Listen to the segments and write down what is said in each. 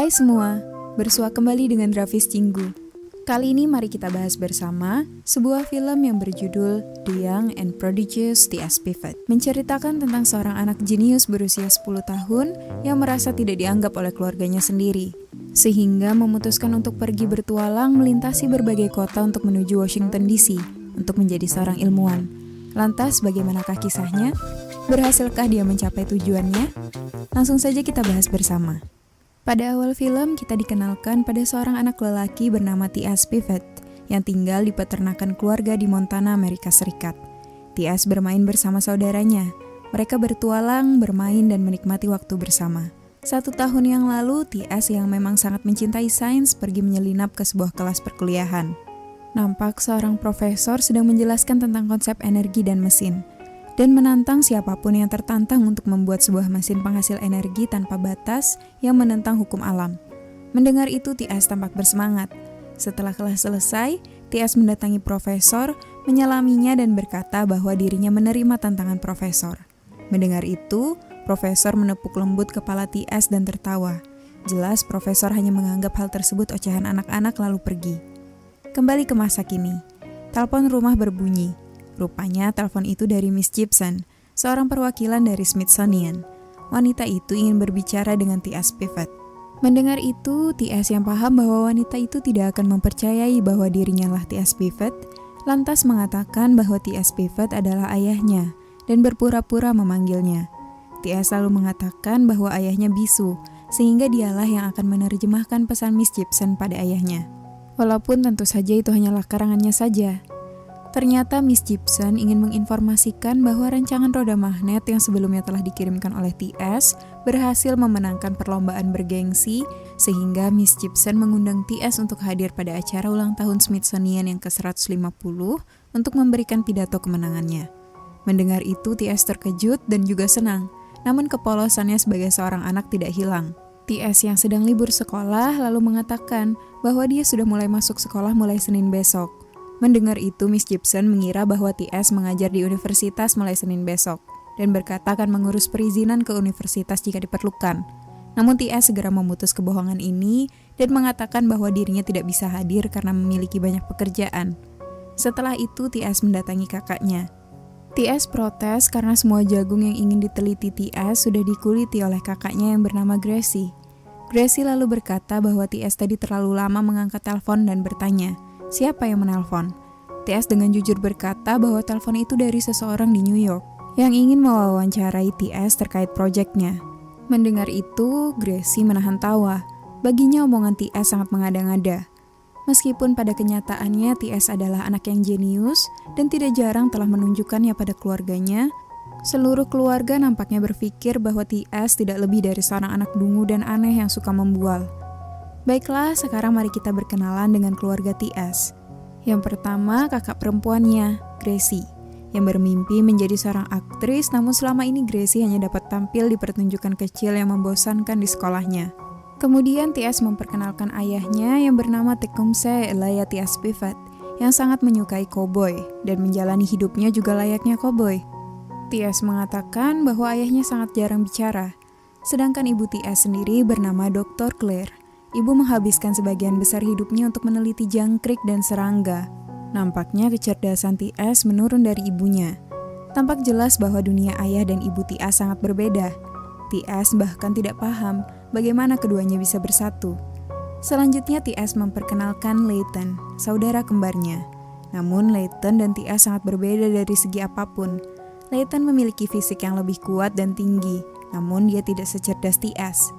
Hai semua, bersua kembali dengan Drafis Cinggu. Kali ini mari kita bahas bersama sebuah film yang berjudul The Young and Prodigious T.S. Piffet. Menceritakan tentang seorang anak jenius berusia 10 tahun yang merasa tidak dianggap oleh keluarganya sendiri, sehingga memutuskan untuk pergi bertualang melintasi berbagai kota untuk menuju Washington DC untuk menjadi seorang ilmuwan. Lantas bagaimanakah kisahnya? Berhasilkah dia mencapai tujuannya? Langsung saja kita bahas bersama. Pada awal film, kita dikenalkan pada seorang anak lelaki bernama T.S. Piffet yang tinggal di peternakan keluarga di Montana, Amerika Serikat. T.S. bermain bersama saudaranya. Mereka bertualang, bermain, dan menikmati waktu bersama. 1 tahun yang lalu, T.S. yang memang sangat mencintai sains pergi menyelinap ke sebuah kelas perkuliahan. Nampak seorang profesor sedang menjelaskan tentang konsep energi dan mesin, dan menantang siapapun yang tertantang untuk membuat sebuah mesin penghasil energi tanpa batas yang menentang hukum alam. Mendengar itu, T.S. tampak bersemangat. Setelah kelas selesai, T.S. mendatangi profesor, menyalaminya dan berkata bahwa dirinya menerima tantangan profesor. Mendengar itu, profesor menepuk lembut kepala T.S. dan tertawa. Jelas profesor hanya menganggap hal tersebut ocehan anak-anak lalu pergi. Kembali ke masa kini. Telepon rumah berbunyi. Rupanya telepon itu dari Miss Gibson, seorang perwakilan dari Smithsonian. Wanita itu ingin berbicara dengan T.S. Piffet. Mendengar itu, T.S. yang paham bahwa wanita itu tidak akan mempercayai bahwa dirinya lah T.S. Piffet, lantas mengatakan bahwa T.S. Piffet adalah ayahnya dan berpura-pura memanggilnya. T.S. lalu mengatakan bahwa ayahnya bisu, sehingga dialah yang akan menerjemahkan pesan Miss Gibson pada ayahnya. Walaupun tentu saja itu hanyalah karangannya saja. Ternyata Miss Gibson ingin menginformasikan bahwa rancangan roda magnet yang sebelumnya telah dikirimkan oleh T.S. berhasil memenangkan perlombaan bergengsi, sehingga Miss Gibson mengundang T.S. untuk hadir pada acara ulang tahun Smithsonian yang ke-150 untuk memberikan pidato kemenangannya. Mendengar itu, T.S. terkejut dan juga senang, namun kepolosannya sebagai seorang anak tidak hilang. T.S. yang sedang libur sekolah lalu mengatakan bahwa dia sudah mulai masuk sekolah mulai Senin besok. Mendengar itu, Miss Gibson mengira bahwa T.S. mengajar di universitas mulai Senin besok dan berkata akan mengurus perizinan ke universitas jika diperlukan. Namun T.S. segera memutus kebohongan ini dan mengatakan bahwa dirinya tidak bisa hadir karena memiliki banyak pekerjaan. Setelah itu, T.S. mendatangi kakaknya. T.S. protes karena semua jagung yang ingin diteliti T.S. sudah dikuliti oleh kakaknya yang bernama Gracie. Gracie lalu berkata bahwa T.S. tadi terlalu lama mengangkat telepon dan bertanya, siapa yang menelpon? T.S. dengan jujur berkata bahwa telepon itu dari seseorang di New York yang ingin mewawancarai T.S. terkait proyeknya. Mendengar itu, Gracie menahan tawa. Baginya omongan T.S. sangat mengada-ngada. Meskipun pada kenyataannya T.S. adalah anak yang jenius dan tidak jarang telah menunjukkannya pada keluarganya, seluruh keluarga nampaknya berpikir bahwa T.S. tidak lebih dari seorang anak dungu dan aneh yang suka membual. Baiklah, sekarang mari kita berkenalan dengan keluarga T.S. Yang pertama, kakak perempuannya, Gracie, yang bermimpi menjadi seorang aktris, namun selama ini Gracie hanya dapat tampil di pertunjukan kecil yang membosankan di sekolahnya. Kemudian T.S. memperkenalkan ayahnya yang bernama Tecumseh Elijah T.S. Piffet, yang sangat menyukai koboi dan menjalani hidupnya juga layaknya koboi. T.S. mengatakan bahwa ayahnya sangat jarang bicara, sedangkan ibu T.S. sendiri bernama Dr. Claire. Ibu menghabiskan sebagian besar hidupnya untuk meneliti jangkrik dan serangga. Nampaknya kecerdasan T.S. menurun dari ibunya. Tampak jelas bahwa dunia ayah dan ibu T.S. sangat berbeda. T.S. bahkan tidak paham bagaimana keduanya bisa bersatu. Selanjutnya T.S. memperkenalkan Layton, saudara kembarnya. Namun Layton dan T.S. sangat berbeda dari segi apapun. Layton memiliki fisik yang lebih kuat dan tinggi, namun dia tidak secerdas T.S.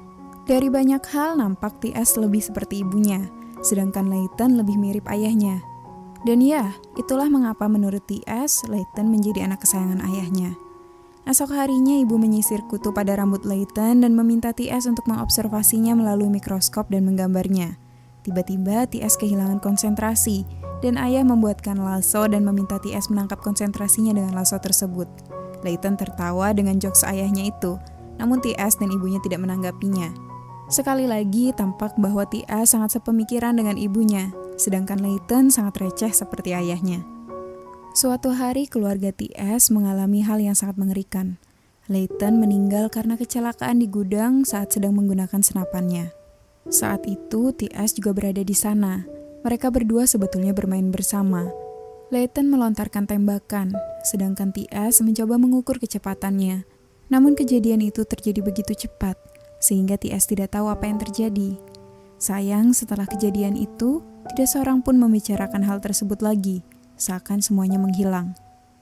Dari banyak hal nampak T.S. lebih seperti ibunya, sedangkan Layton lebih mirip ayahnya. Dan ya, itulah mengapa menurut T.S., Layton menjadi anak kesayangan ayahnya. Esok harinya ibu menyisir kutu pada rambut Layton dan meminta T.S. untuk mengobservasinya melalui mikroskop dan menggambarnya. Tiba-tiba T.S. kehilangan konsentrasi, dan ayah membuatkan lasso dan meminta T.S. menangkap konsentrasinya dengan lasso tersebut. Layton tertawa dengan jokes ayahnya itu, namun T.S. dan ibunya tidak menanggapinya. Sekali lagi tampak bahwa T.S. sangat sepemikiran dengan ibunya, sedangkan Layton sangat receh seperti ayahnya. Suatu hari keluarga T.S. mengalami hal yang sangat mengerikan. Layton meninggal karena kecelakaan di gudang saat sedang menggunakan senapannya. Saat itu, TS juga berada di sana. Mereka berdua sebetulnya bermain bersama. Layton melontarkan tembakan, sedangkan TS mencoba mengukur kecepatannya. Namun kejadian itu terjadi begitu cepat, sehingga TS tidak tahu apa yang terjadi. Sayang, setelah kejadian itu, tidak seorang pun membicarakan hal tersebut lagi, seakan semuanya menghilang.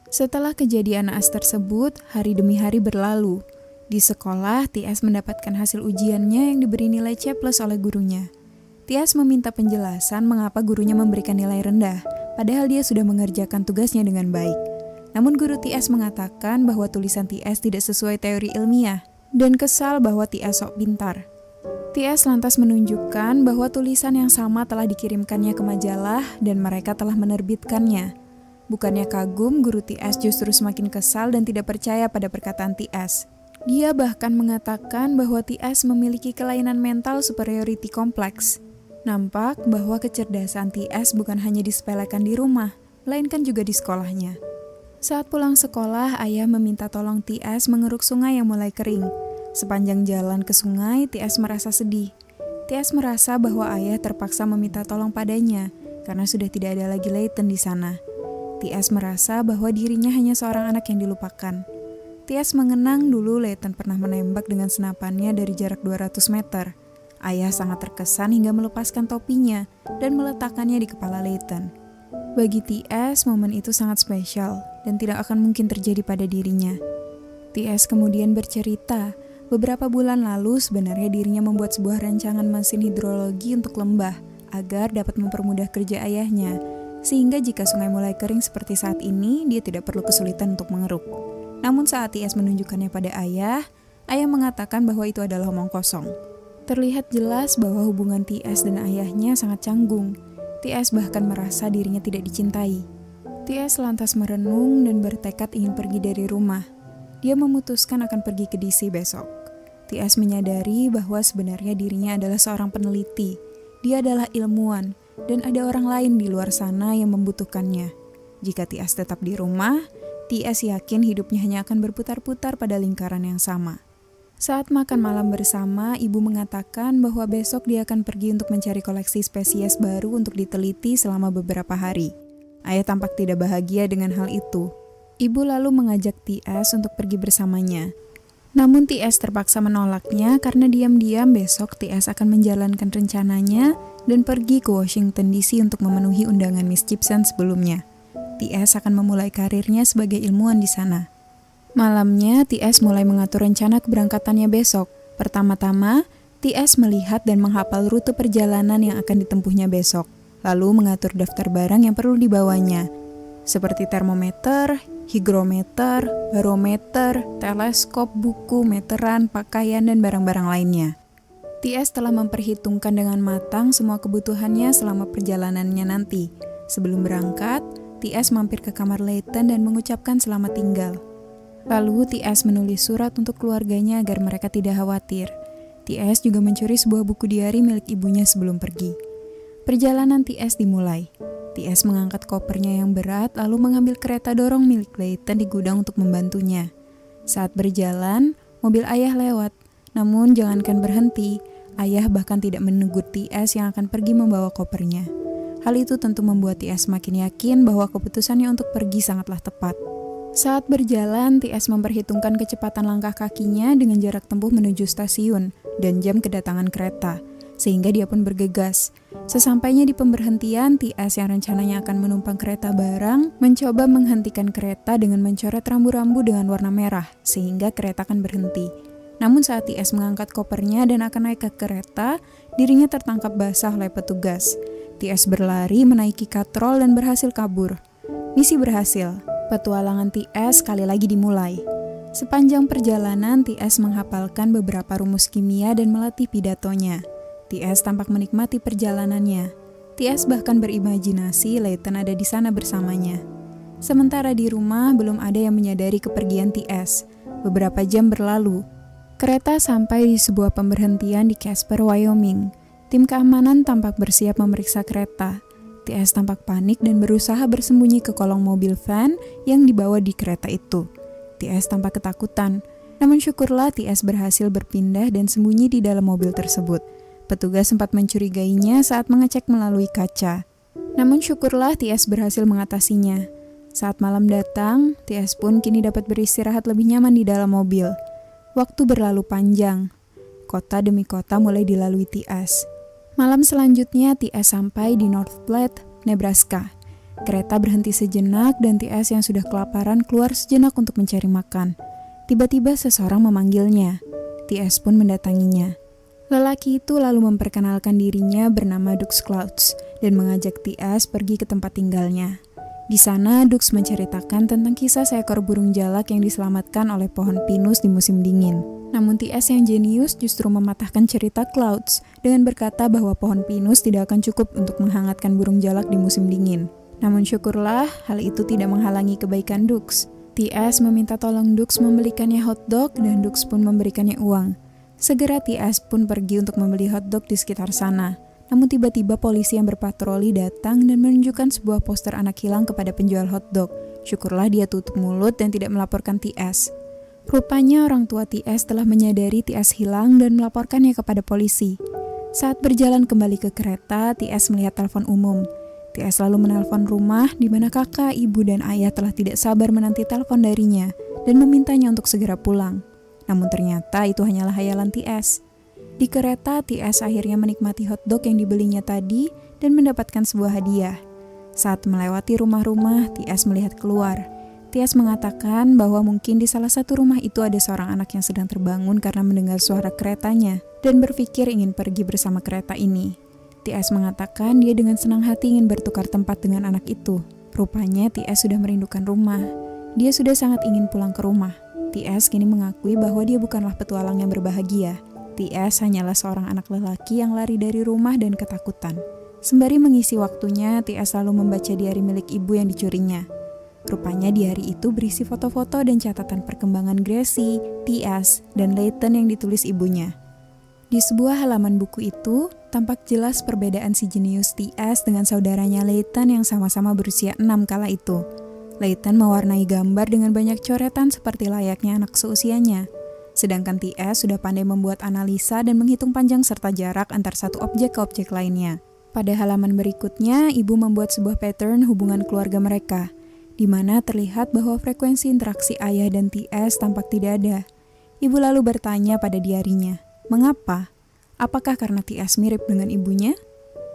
Setelah kejadian naas tersebut, hari demi hari berlalu. Di sekolah, TS mendapatkan hasil ujiannya yang diberi nilai C+ oleh gurunya. TS meminta penjelasan mengapa gurunya memberikan nilai rendah, padahal dia sudah mengerjakan tugasnya dengan baik. Namun guru TS mengatakan bahwa tulisan TS tidak sesuai teori ilmiah, dan kesal bahwa TS sok pintar. TS lantas menunjukkan bahwa tulisan yang sama telah dikirimkannya ke majalah dan mereka telah menerbitkannya. Bukannya kagum, guru TS justru semakin kesal dan tidak percaya pada perkataan TS. Dia bahkan mengatakan bahwa TS memiliki kelainan mental superiority complex. Nampak bahwa kecerdasan TS bukan hanya disepelekan di rumah, melainkan juga di sekolahnya. Saat pulang sekolah, ayah meminta tolong TS mengeruk sungai yang mulai kering. Sepanjang jalan ke sungai, TS merasa sedih. TS merasa bahwa ayah terpaksa meminta tolong padanya, karena sudah tidak ada lagi Layton di sana. TS merasa bahwa dirinya hanya seorang anak yang dilupakan. TS mengenang dulu Layton pernah menembak dengan senapannya dari jarak 200 meter. Ayah sangat terkesan hingga melepaskan topinya dan meletakkannya di kepala Layton. Bagi TS, momen itu sangat spesial dan tidak akan mungkin terjadi pada dirinya. TS kemudian bercerita, beberapa bulan lalu sebenarnya dirinya membuat sebuah rancangan mesin hidrologi untuk lembah agar dapat mempermudah kerja ayahnya, sehingga jika sungai mulai kering seperti saat ini, dia tidak perlu kesulitan untuk mengeruk. Namun saat TS menunjukkannya pada ayah mengatakan bahwa itu adalah omong kosong. Terlihat jelas bahwa hubungan TS dan ayahnya sangat canggung. TS bahkan merasa dirinya tidak dicintai. TS lantas merenung dan bertekad ingin pergi dari rumah. Dia memutuskan akan pergi ke DC besok. TS menyadari bahwa sebenarnya dirinya adalah seorang peneliti. Dia adalah ilmuwan, dan ada orang lain di luar sana yang membutuhkannya. Jika TS tetap di rumah, TS yakin hidupnya hanya akan berputar-putar pada lingkaran yang sama. Saat makan malam bersama, ibu mengatakan bahwa besok dia akan pergi untuk mencari koleksi spesies baru untuk diteliti selama beberapa hari. Ayah tampak tidak bahagia dengan hal itu. Ibu lalu mengajak TS untuk pergi bersamanya. Namun TS terpaksa menolaknya karena diam-diam besok TS akan menjalankan rencananya dan pergi ke Washington DC untuk memenuhi undangan Miss Gibson sebelumnya. TS akan memulai karirnya sebagai ilmuwan di sana. Malamnya, TS mulai mengatur rencana keberangkatannya besok. Pertama-tama, TS melihat dan menghafal rute perjalanan yang akan ditempuhnya besok, lalu mengatur daftar barang yang perlu dibawanya, seperti termometer, hygrometer, barometer, teleskop, buku, meteran, pakaian, dan barang-barang lainnya. TS telah memperhitungkan dengan matang semua kebutuhannya selama perjalanannya nanti. Sebelum berangkat, TS mampir ke kamar Layton dan mengucapkan selamat tinggal. Lalu TS menulis surat untuk keluarganya agar mereka tidak khawatir. TS juga mencuri sebuah buku diari milik ibunya sebelum pergi. Perjalanan TS dimulai. TS mengangkat kopernya yang berat lalu mengambil kereta dorong milik Layton di gudang untuk membantunya. Saat berjalan, mobil ayah lewat. Namun jangankan berhenti, ayah bahkan tidak menegur TS yang akan pergi membawa kopernya. Hal itu tentu membuat TS semakin yakin bahwa keputusannya untuk pergi sangatlah tepat. Saat berjalan, TS memperhitungkan kecepatan langkah kakinya dengan jarak tempuh menuju stasiun dan jam kedatangan kereta, sehingga dia pun bergegas. Sesampainya di pemberhentian, TS yang rencananya akan menumpang kereta barang, mencoba menghentikan kereta dengan mencoret rambu-rambu dengan warna merah, sehingga kereta akan berhenti. Namun saat TS mengangkat kopernya dan akan naik ke kereta, dirinya tertangkap basah oleh petugas. TS berlari menaiki katrol dan berhasil kabur. Misi berhasil. Petualangan TS sekali lagi dimulai. Sepanjang perjalanan, TS menghafalkan beberapa rumus kimia dan melatih pidatonya. TS tampak menikmati perjalanannya. TS bahkan berimajinasi Layton ada di sana bersamanya. Sementara di rumah, belum ada yang menyadari kepergian TS. Beberapa jam berlalu. Kereta sampai di sebuah pemberhentian di Casper, Wyoming. Tim keamanan tampak bersiap memeriksa kereta. TS tampak panik dan berusaha bersembunyi ke kolong mobil van yang dibawa di kereta itu. TS tampak ketakutan, namun syukurlah TS berhasil berpindah dan sembunyi di dalam mobil tersebut. Petugas sempat mencurigainya saat mengecek melalui kaca. Namun syukurlah T.S. berhasil mengatasinya. Saat malam datang, T.S. pun kini dapat beristirahat lebih nyaman di dalam mobil. Waktu berlalu panjang. Kota demi kota mulai dilalui T.S. Malam selanjutnya T.S. sampai di North Platte, Nebraska. Kereta berhenti sejenak dan T.S. yang sudah kelaparan keluar sejenak untuk mencari makan. Tiba-tiba seseorang memanggilnya. T.S. pun mendatanginya. Lelaki itu lalu memperkenalkan dirinya bernama Dux Clouds dan mengajak T.S. pergi ke tempat tinggalnya. Di sana, Dux menceritakan tentang kisah seekor burung jalak yang diselamatkan oleh pohon pinus di musim dingin. Namun T.S. yang jenius justru mematahkan cerita Clouds dengan berkata bahwa pohon pinus tidak akan cukup untuk menghangatkan burung jalak di musim dingin. Namun syukurlah, hal itu tidak menghalangi kebaikan Dux. T.S. meminta tolong Dux membelikannya hotdog dan Dux pun memberikannya uang. Segera T.S. pun pergi untuk membeli hotdog di sekitar sana. Namun tiba-tiba polisi yang berpatroli datang dan menunjukkan sebuah poster anak hilang kepada penjual hotdog. Syukurlah dia tutup mulut dan tidak melaporkan T.S. Rupanya orang tua T.S. telah menyadari T.S. hilang dan melaporkannya kepada polisi. Saat berjalan kembali ke kereta, T.S. melihat telepon umum. T.S. lalu menelpon rumah di mana kakak, ibu, dan ayah telah tidak sabar menanti telepon darinya dan memintanya untuk segera pulang. Namun ternyata itu hanyalah hayalan T.S. Di kereta, T.S. akhirnya menikmati hotdog yang dibelinya tadi dan mendapatkan sebuah hadiah. Saat melewati rumah-rumah, T.S. melihat keluar. T.S. mengatakan bahwa mungkin di salah satu rumah itu ada seorang anak yang sedang terbangun karena mendengar suara keretanya dan berpikir ingin pergi bersama kereta ini. T.S. mengatakan dia dengan senang hati ingin bertukar tempat dengan anak itu. Rupanya T.S. sudah merindukan rumah. Dia sudah sangat ingin pulang ke rumah. T.S. kini mengakui bahwa dia bukanlah petualang yang berbahagia. T.S. hanyalah seorang anak lelaki yang lari dari rumah dan ketakutan. Sembari mengisi waktunya, T.S. selalu membaca diari milik ibu yang dicurinya. Rupanya diari itu berisi foto-foto dan catatan perkembangan Gracie, T.S., dan Layton yang ditulis ibunya. Di sebuah halaman buku itu, tampak jelas perbedaan si jenius T.S. dengan saudaranya Layton yang sama-sama berusia 6 kala itu. Layton mewarnai gambar dengan banyak coretan seperti layaknya anak seusianya. Sedangkan T.S. sudah pandai membuat analisa dan menghitung panjang serta jarak antar satu objek ke objek lainnya. Pada halaman berikutnya, ibu membuat sebuah pattern hubungan keluarga mereka, di mana terlihat bahwa frekuensi interaksi ayah dan T.S. tampak tidak ada. Ibu lalu bertanya pada diarinya, mengapa? Apakah karena T.S. mirip dengan ibunya?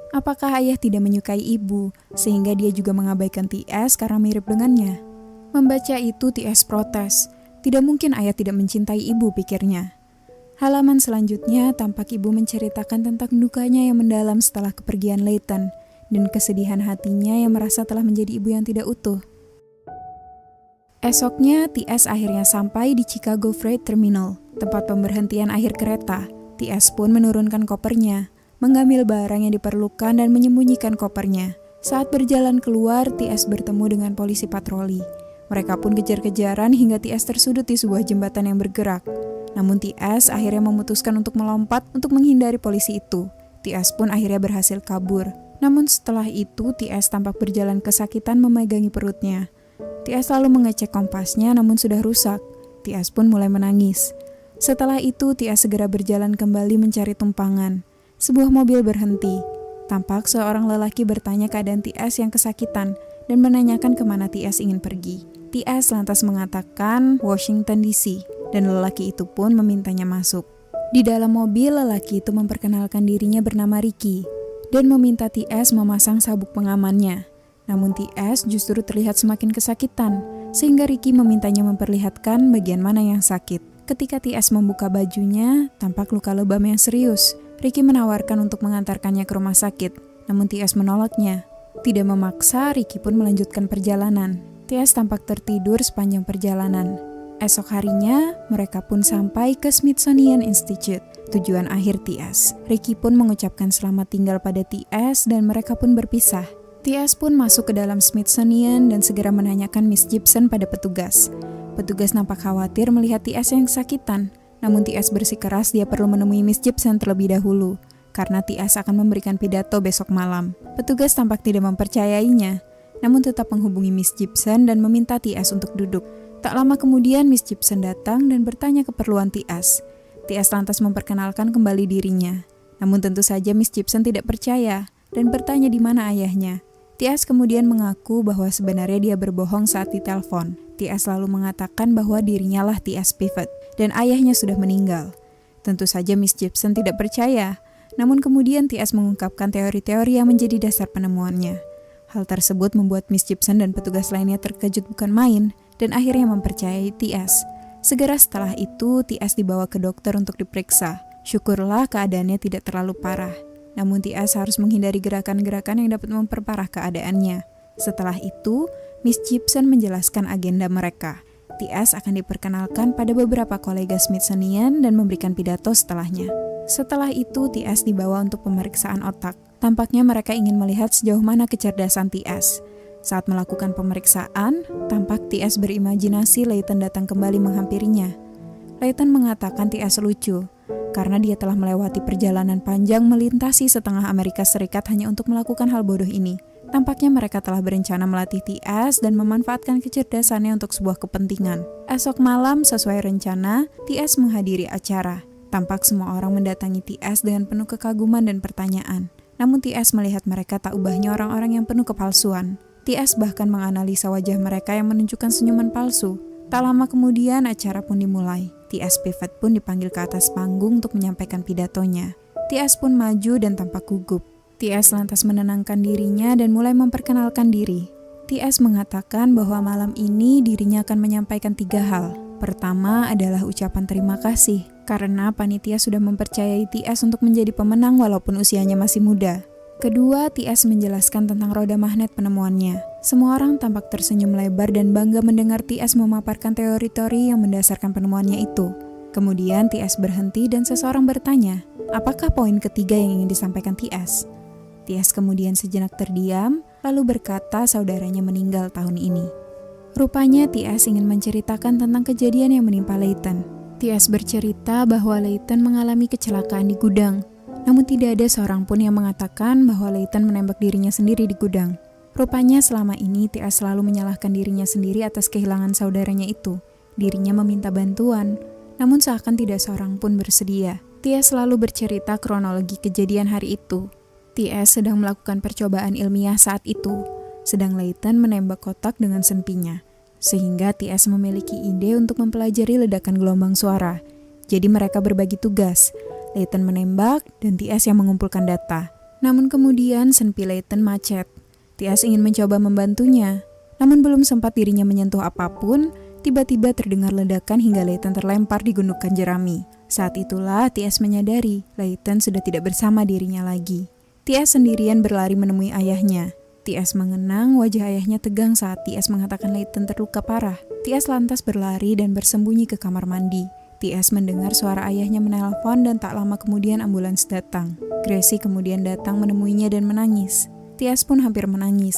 Apakah ayah tidak menyukai ibu, sehingga dia juga mengabaikan T.S. karena mirip dengannya? Membaca itu, T.S. protes. Tidak mungkin ayah tidak mencintai ibu, pikirnya. Halaman selanjutnya, tampak ibu menceritakan tentang dukanya yang mendalam setelah kepergian Layton, dan kesedihan hatinya yang merasa telah menjadi ibu yang tidak utuh. Esoknya, T.S. akhirnya sampai di Chicago Freight Terminal, tempat pemberhentian akhir kereta. T.S. pun menurunkan kopernya, mengambil barang yang diperlukan dan menyembunyikan kopernya. Saat berjalan keluar, T.S. bertemu dengan polisi patroli. Mereka pun kejar-kejaran hingga T.S. tersudut di sebuah jembatan yang bergerak. Namun T.S. akhirnya memutuskan untuk melompat untuk menghindari polisi itu. T.S. pun akhirnya berhasil kabur. Namun setelah itu, T.S. tampak berjalan kesakitan memegangi perutnya. T.S. lalu mengecek kompasnya namun sudah rusak. T.S. pun mulai menangis. Setelah itu, T.S. segera berjalan kembali mencari tumpangan. Sebuah mobil berhenti. Tampak seorang lelaki bertanya keadaan T.S. yang kesakitan dan menanyakan kemana T.S. ingin pergi. T.S. lantas mengatakan Washington D.C. dan lelaki itu pun memintanya masuk. Di dalam mobil, lelaki itu memperkenalkan dirinya bernama Ricky dan meminta T.S. memasang sabuk pengamannya. Namun T.S. justru terlihat semakin kesakitan, sehingga Ricky memintanya memperlihatkan bagian mana yang sakit. Ketika T.S. membuka bajunya, tampak luka lebam yang serius. Ricky menawarkan untuk mengantarkannya ke rumah sakit, namun T.S. menolaknya. Tidak memaksa, Ricky pun melanjutkan perjalanan. T.S. tampak tertidur sepanjang perjalanan. Esok harinya, mereka pun sampai ke Smithsonian Institute, tujuan akhir T.S. Ricky pun mengucapkan selamat tinggal pada T.S. dan mereka pun berpisah. T.S. pun masuk ke dalam Smithsonian dan segera menanyakan Miss Gibson pada petugas. Petugas nampak khawatir melihat T.S. yang kesakitan, namun T.S. bersikeras dia perlu menemui Miss Gibson terlebih dahulu, karena T.S. akan memberikan pidato besok malam. Petugas tampak tidak mempercayainya, namun tetap menghubungi Miss Gibson dan meminta T.S. untuk duduk. Tak lama kemudian Miss Gibson datang dan bertanya keperluan T.S. T.S. lantas memperkenalkan kembali dirinya. Namun tentu saja Miss Gibson tidak percaya dan bertanya di mana ayahnya. T.S. kemudian mengaku bahwa sebenarnya dia berbohong saat ditelepon. T.S. lalu mengatakan bahwa dirinya lah T.S. Piffet dan ayahnya sudah meninggal. Tentu saja Miss Gibson tidak percaya, namun kemudian T.S. mengungkapkan teori-teori yang menjadi dasar penemuannya. Hal tersebut membuat Miss Gibson dan petugas lainnya terkejut bukan main dan akhirnya mempercayai T.S. Segera setelah itu, T.S. dibawa ke dokter untuk diperiksa. Syukurlah keadaannya tidak terlalu parah. Namun T.S. harus menghindari gerakan-gerakan yang dapat memperparah keadaannya. Setelah itu, Miss Gibson menjelaskan agenda mereka. T.S. akan diperkenalkan pada beberapa kolega Smithsonian dan memberikan pidato setelahnya. Setelah itu, T.S. dibawa untuk pemeriksaan otak. Tampaknya mereka ingin melihat sejauh mana kecerdasan T.S. Saat melakukan pemeriksaan, tampak T.S. berimajinasi Layton datang kembali menghampirinya. Layton mengatakan T.S. lucu, karena dia telah melewati perjalanan panjang melintasi setengah Amerika Serikat hanya untuk melakukan hal bodoh ini. Tampaknya mereka telah berencana melatih T.S. dan memanfaatkan kecerdasannya untuk sebuah kepentingan. Esok malam, sesuai rencana, T.S. menghadiri acara. Tampak semua orang mendatangi T.S. dengan penuh kekaguman dan pertanyaan. Namun T.S. melihat mereka tak ubahnya orang-orang yang penuh kepalsuan. T.S. bahkan menganalisa wajah mereka yang menunjukkan senyuman palsu. Tak lama kemudian acara pun dimulai. T.S. Piffet pun dipanggil ke atas panggung untuk menyampaikan pidatonya. T.S. pun maju dan tampak gugup. T.S. lantas menenangkan dirinya dan mulai memperkenalkan diri. T.S. mengatakan bahwa malam ini dirinya akan menyampaikan 3 hal. Pertama adalah ucapan terima kasih, karena panitia sudah mempercayai T.S. untuk menjadi pemenang walaupun usianya masih muda. Kedua, T.S. menjelaskan tentang roda magnet penemuannya. Semua orang tampak tersenyum lebar dan bangga mendengar T.S. memaparkan teori-teori yang mendasarkan penemuannya itu. Kemudian T.S. berhenti dan seseorang bertanya, apakah poin ketiga yang ingin disampaikan T.S.? T.S. kemudian sejenak terdiam, lalu berkata saudaranya meninggal tahun ini. Rupanya T.S. ingin menceritakan tentang kejadian yang menimpa Layton. T.S. bercerita bahwa Layton mengalami kecelakaan di gudang. Namun tidak ada seorang pun yang mengatakan bahwa Layton menembak dirinya sendiri di gudang. Rupanya selama ini T.S. selalu menyalahkan dirinya sendiri atas kehilangan saudaranya itu. Dirinya meminta bantuan, namun seakan tidak seorang pun bersedia. T.S. selalu bercerita kronologi kejadian hari itu. T.S. sedang melakukan percobaan ilmiah saat itu, sedang Layton menembak kotak dengan senpinya. Sehingga T.S. memiliki ide untuk mempelajari ledakan gelombang suara. Jadi mereka berbagi tugas. Layton menembak dan T.S. yang mengumpulkan data. Namun kemudian senpi Layton macet. T.S. ingin mencoba membantunya. Namun belum sempat dirinya menyentuh apapun, tiba-tiba terdengar ledakan hingga Layton terlempar di gundukan jerami. Saat itulah T.S. menyadari Layton sudah tidak bersama dirinya lagi. T.S. sendirian berlari menemui ayahnya. T.S. mengenang wajah ayahnya tegang saat T.S. mengatakan Layton terluka parah. T.S. lantas berlari dan bersembunyi ke kamar mandi. T.S. mendengar suara ayahnya menelpon dan tak lama kemudian ambulans datang. Gracie kemudian datang menemuinya dan menangis. T.S. pun hampir menangis.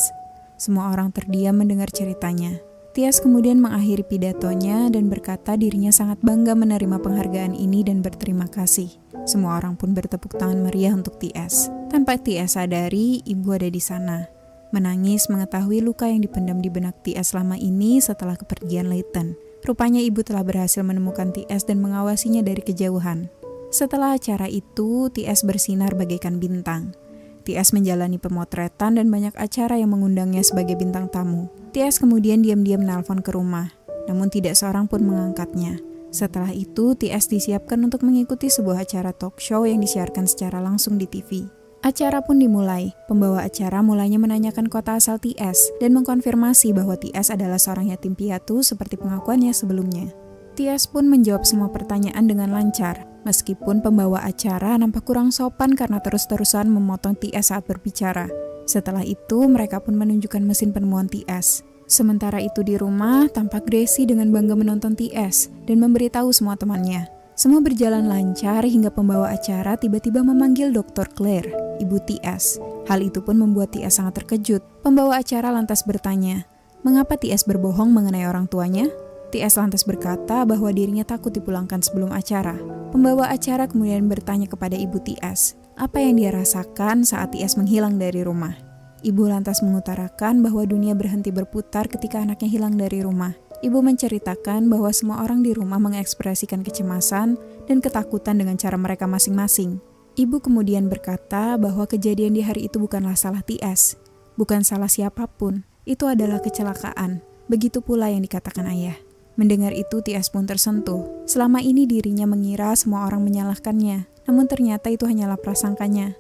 Semua orang terdiam mendengar ceritanya. T.S. kemudian mengakhiri pidatonya dan berkata dirinya sangat bangga menerima penghargaan ini dan berterima kasih. Semua orang pun bertepuk tangan meriah untuk T.S. Tanpa T.S. sadari, ibu ada di sana. Menangis mengetahui luka yang dipendam di benak T.S. selama ini setelah kepergian Layton. Rupanya ibu telah berhasil menemukan T.S. dan mengawasinya dari kejauhan. Setelah acara itu, T.S. bersinar bagaikan bintang. T.S. menjalani pemotretan dan banyak acara yang mengundangnya sebagai bintang tamu. T.S. kemudian diam-diam menelpon ke rumah, namun tidak seorang pun mengangkatnya. Setelah itu, T.S. disiapkan untuk mengikuti sebuah acara talk show yang disiarkan secara langsung di TV. Acara pun dimulai. Pembawa acara mulanya menanyakan kota asal T.S. dan mengkonfirmasi bahwa T.S. adalah seorang yatim piatu seperti pengakuannya sebelumnya. T.S. pun menjawab semua pertanyaan dengan lancar, meskipun pembawa acara nampak kurang sopan karena terus-terusan memotong T.S. saat berbicara. Setelah itu, mereka pun menunjukkan mesin penemuan T.S. Sementara itu di rumah, tampak Gracie dengan bangga menonton T.S. dan memberitahu semua temannya. Semua berjalan lancar hingga pembawa acara tiba-tiba memanggil Dr. Claire, ibu T.S. Hal itu pun membuat T.S. sangat terkejut. Pembawa acara lantas bertanya, mengapa T.S. berbohong mengenai orang tuanya? T.S. lantas berkata bahwa dirinya takut dipulangkan sebelum acara. Pembawa acara kemudian bertanya kepada ibu T.S., apa yang dia rasakan saat T.S. menghilang dari rumah. Ibu lantas mengutarakan bahwa dunia berhenti berputar ketika anaknya hilang dari rumah. Ibu menceritakan bahwa semua orang di rumah mengekspresikan kecemasan dan ketakutan dengan cara mereka masing-masing. Ibu kemudian berkata bahwa kejadian di hari itu bukanlah salah Tias, bukan salah siapapun, itu adalah kecelakaan. Begitu pula yang dikatakan ayah. Mendengar itu Tias pun tersentuh. Selama ini dirinya mengira semua orang menyalahkannya, namun ternyata itu hanyalah prasangkanya.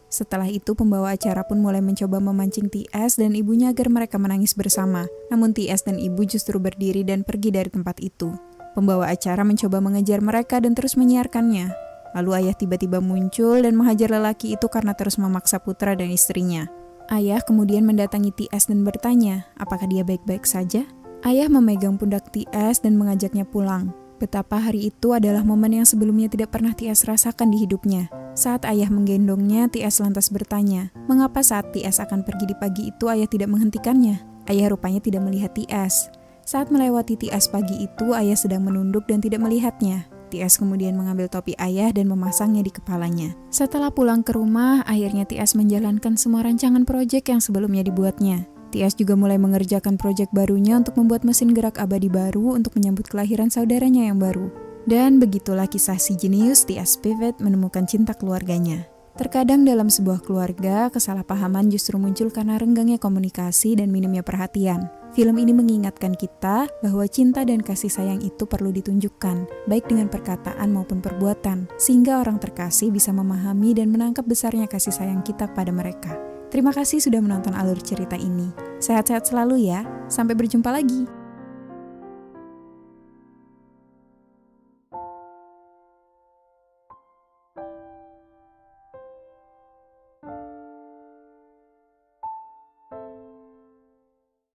Setelah itu pembawa acara pun mulai mencoba memancing Tias dan ibunya agar mereka menangis bersama. Namun Tias dan ibu justru berdiri dan pergi dari tempat itu. Pembawa acara mencoba mengejar mereka dan terus menyiarkannya. Lalu ayah tiba-tiba muncul dan menghajar lelaki itu karena terus memaksa putra dan istrinya. Ayah kemudian mendatangi Tias dan bertanya, apakah dia baik-baik saja? Ayah memegang pundak Tias dan mengajaknya pulang. Betapa hari itu adalah momen yang sebelumnya tidak pernah Tias rasakan di hidupnya. Saat ayah menggendongnya, Tias lantas bertanya, mengapa saat Tias akan pergi di pagi itu ayah tidak menghentikannya? Ayah rupanya tidak melihat Tias. Saat melewati Tias pagi itu, ayah sedang menunduk dan tidak melihatnya. Tias kemudian mengambil topi ayah dan memasangnya di kepalanya. Setelah pulang ke rumah, akhirnya Tias menjalankan semua rancangan proyek yang sebelumnya dibuatnya. Tias juga mulai mengerjakan proyek barunya untuk membuat mesin gerak abadi baru untuk menyambut kelahiran saudaranya yang baru. Dan begitulah kisah si jenius Tias Pivot menemukan cinta keluarganya. Terkadang dalam sebuah keluarga, kesalahpahaman justru muncul karena renggangnya komunikasi dan minimnya perhatian. Film ini mengingatkan kita bahwa cinta dan kasih sayang itu perlu ditunjukkan, baik dengan perkataan maupun perbuatan, sehingga orang terkasih bisa memahami dan menangkap besarnya kasih sayang kita pada mereka. Terima kasih sudah menonton alur cerita ini. Sehat-sehat selalu ya, sampai berjumpa lagi.